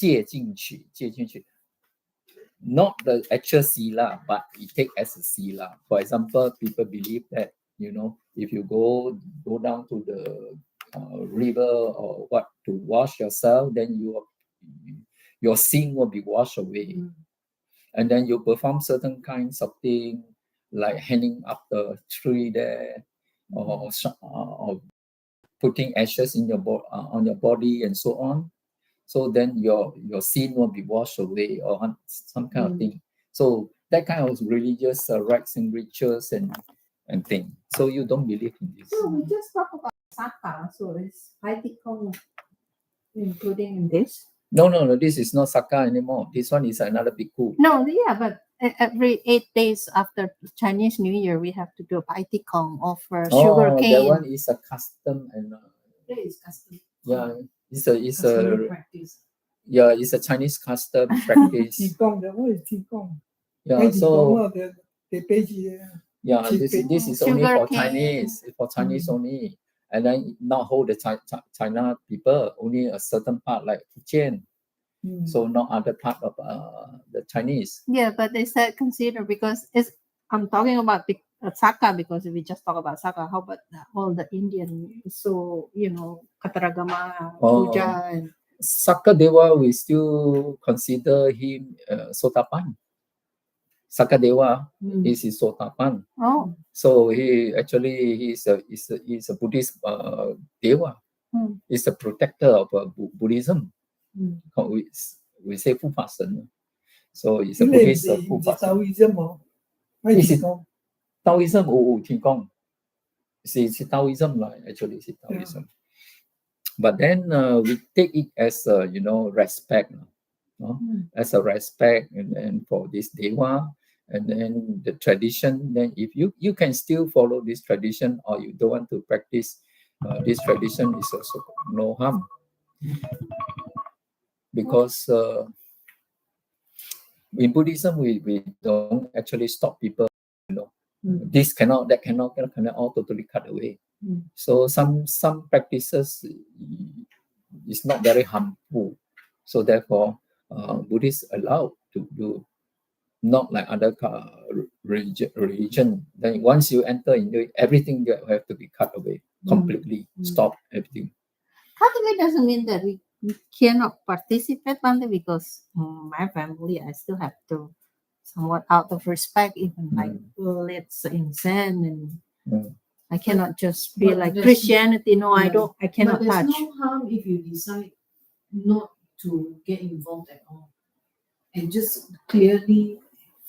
借进去 not the actual sila, but it take as a sila. For example, people believe that, if you go down to the river or what to wash yourself, then your sin will be washed away. And then you perform certain kinds of things like hanging up the tree there, or putting ashes in on your body and so on. So then your sin will be washed away, or some kind of thing. So that kind of religious rites and rituals and thing. So you don't believe in this? No, we just talk about Saka, so it's practical, including in this. No, this is not Saka anymore. This one is another bhikkhu. No, yeah, but every 8 days after Chinese New Year, we have to do a paitikong, offer sugar cane. That one is a custom, and that is custom. Yeah, it's a practice. Yeah, it's a Chinese custom practice. That one is Qigong. Yeah, so yeah, this is only for Chinese. For Chinese only. And then not whole the China people, only a certain part like Fujian. So not other part of the Chinese. Yeah, but they said consider, because I'm talking about Saka, because if we just talk about Saka, how about all the Indian? So Kataragama, Puja, and Saka Dewa, we still consider him Sotapan. Saka Dewa is his Sotapan. Oh, so he actually he's a Buddhist Dewa. He's a protector of Buddhism. We say Fu Fasen. So he's a Buddhist Fu Fasen. Taoism or Qigong. It's Taoism, actually it's Taoism. But then we take it as respect, as a respect, and for this Dewa, and then the tradition. Then if you can still follow this tradition, or you don't want to practice this tradition, is also no harm, because in Buddhism we don't actually stop people. This cannot, that cannot all totally cut away. So some practices is not very harmful. So therefore, Buddhists allowed to do, not like other religion. Then once you enter into it, everything have to be cut away completely. Stop everything. Catholic doesn't mean that we cannot participate, Bhante, because my family, I still have to, somewhat out of respect, even like let's incense, and I cannot just be like Christianity. No, I cannot touch. There's no harm if you decide not to get involved at all, and just clearly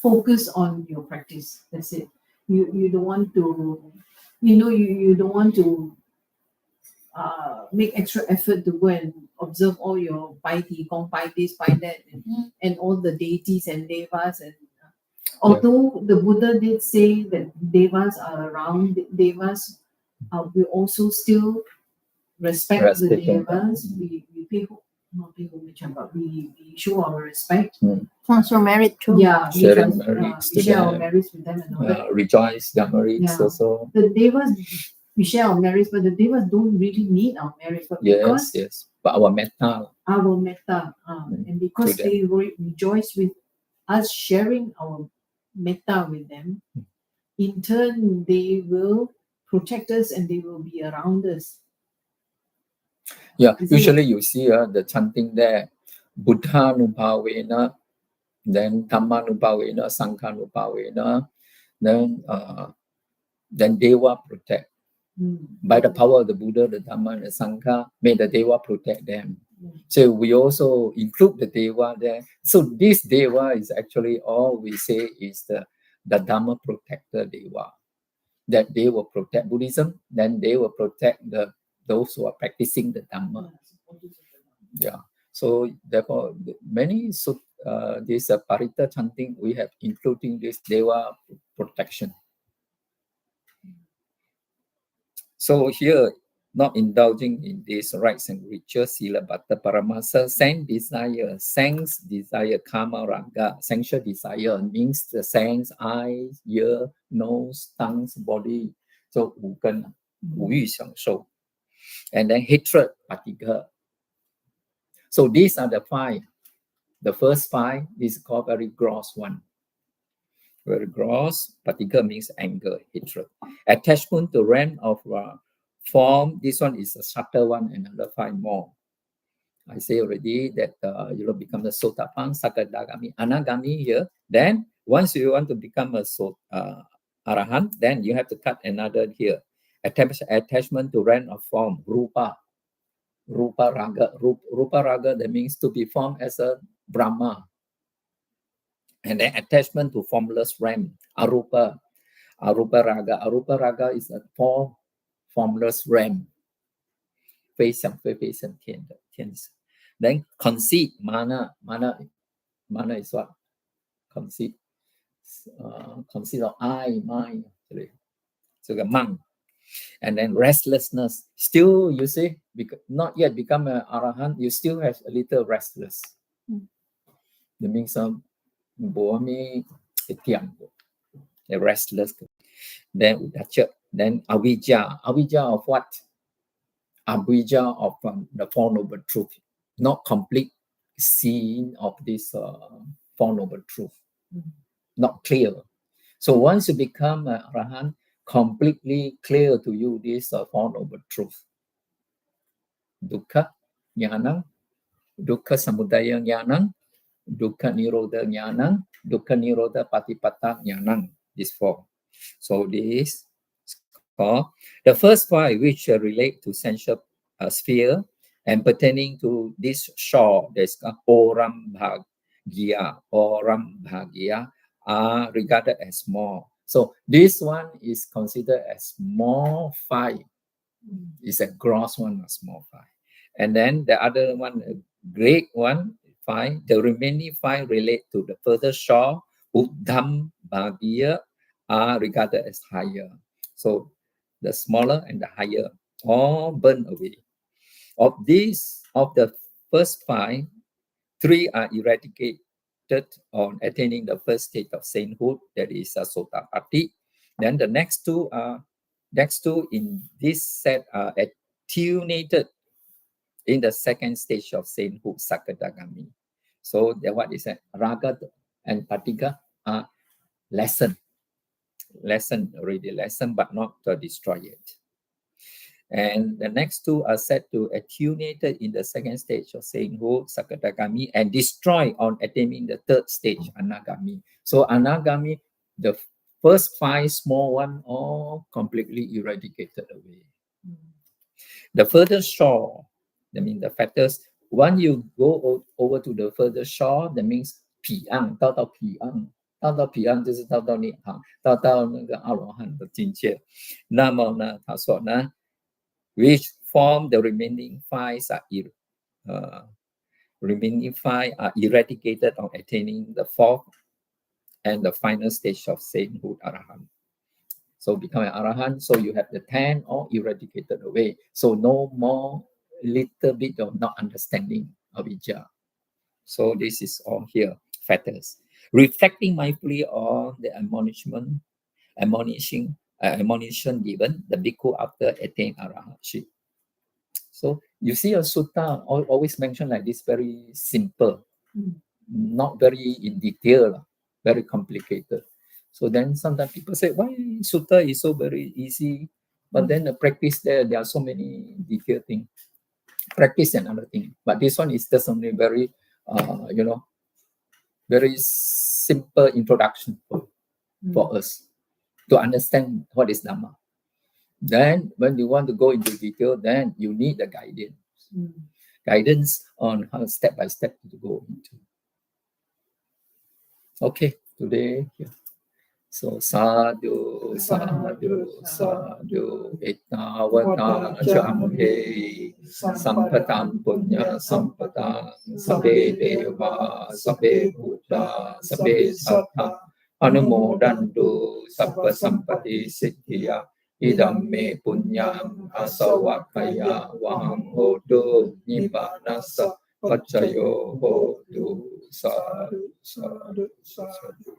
focus on your practice. That's it. You don't want to, you don't want to make extra effort to go and observe all your pai Qigong, pai this, pai that, and all the deities and devas. And although the Buddha did say that devas are around, devas, we also still respect the devas. We pay, not pay homage, but we show our respect. Transfer merit too. Yeah, we share our merits with them and all that. Rejoice their merits also. The devas, we share our merits, but the devas don't really need our merits. But yes. But our metta. And because they rejoice with us sharing our metta with them, in turn they will protect us and they will be around us. Yeah, usually you see the chanting there, Buddha nupavena, then Dhamma nupavena, Sangha nupavena, then Deva protect. By the power of the Buddha, the Dhamma, and the Sangha, may the Deva protect them. So we also include the Deva there. So this Deva is actually all we say is the Dhamma protector Deva. That they will protect Buddhism, then they will protect those who are practicing the Dhamma. Yeah. So therefore, many this Parita chanting, we have including this Deva protection. So here, not indulging in these rites and rituals, sila bhatta paramasa, sense desire, karma raga. Sensual desire means the sense, eyes, ear, nose, tongues, body. So 五根, 五欲享受. And then hatred, patigha. So these are the 5 The first 5 is called very gross one. Very gross. Patigha means anger, hatred. Attachment to rank of form. This one is a subtle one, another 5 more. I say already that you will become the Sotapan, Sakadagami, Anagami here. Then once you want to become a Arahant, then you have to cut another here. Attachment to rank of form, Rupa. Rupa Raga. Rupa Raga, that means to be formed as a Brahma. And then attachment to formless realm, Arupa. Arupa Raga. Arupa Raga is a formless realm. Then conceit, mana. Mana is what? Conceit. Conceit of I, mine. So the monk. And then restlessness. Still, you see, not yet become an Arahant, you still have a little restless. That means restless. Then udacha. Then avijja. Avijja of what? Avijja of the Four Noble Truth. Not complete seeing of this Four Noble Truth. Not clear. So once you become an Arahant, completely clear to you this Four Noble Truth. Dukkha Jnanam, Dukkha Samudaya Jnanam, Dukkha Nirodha Jnanam, Dukkha Nirodha Patipata Jnanam. These 4. So this is called the first 5, which relate to sensual sphere and pertaining to this shore. There's Oram Bhagya. Oram Bhagya are regarded as small. So this one is considered as small 5. It's a gross one, a small 5. And then the other one, a great one, 5. The remaining 5 relate to the further shore. Uddham Bhagya are regarded as higher. So the smaller and the higher all burn away. Of these, of the first 5, 3 are eradicated on attaining the first state of sainthood, that is a Sotapatti. Then the next two in this set are attenuated in the second stage of sainthood, Sakadagami. So that what is that? Raga and Patigha are lessened already, but not destroyed. And the next 2 are said to attenuated in the second stage of sainthood, Sakadagami, and destroyed on attaining the third stage, Anagami. So Anagami, the first 5 small one, all completely eradicated away. The further shore, that means the factors, when you go over to the further shore, that means 彼岸，到彼岸。到彼岸就是到涅槃，到那个阿罗汉的境界。那么呢，他说呢 ，which form the remaining 5 are eradicated on attaining the 4th and the final stage of sainthood, Arahant. So become an Arahant, so you have the 10 all eradicated away. So no more little bit of not understanding of Avijja. So this is all here, factors. Reflecting mindfully on the admonition given the bhikkhu after attaining arahantship. So you see a sutta always mentioned like this, very simple, not very in detail, very complicated. So then sometimes people say, why sutta is so very easy, but then the practice there are so many detailed things. Practice another thing, but this one is just only very, very simple introduction for us to understand what is Dhamma. Then when you want to go into detail, then you need the guidance. Guidance on how step by step to go into. Okay, today, so sadhu, sadhu, sadhu, etavata jamhe, sampatam punya sampatam, sabbe deva, sabbe buddha, sabbe sattva, anumodantu, sabba sampati siddhya, idam me punyam asawakaya vaham hotu, nibbanasa pacayo hotu, sadhu, sadhu, sadhu.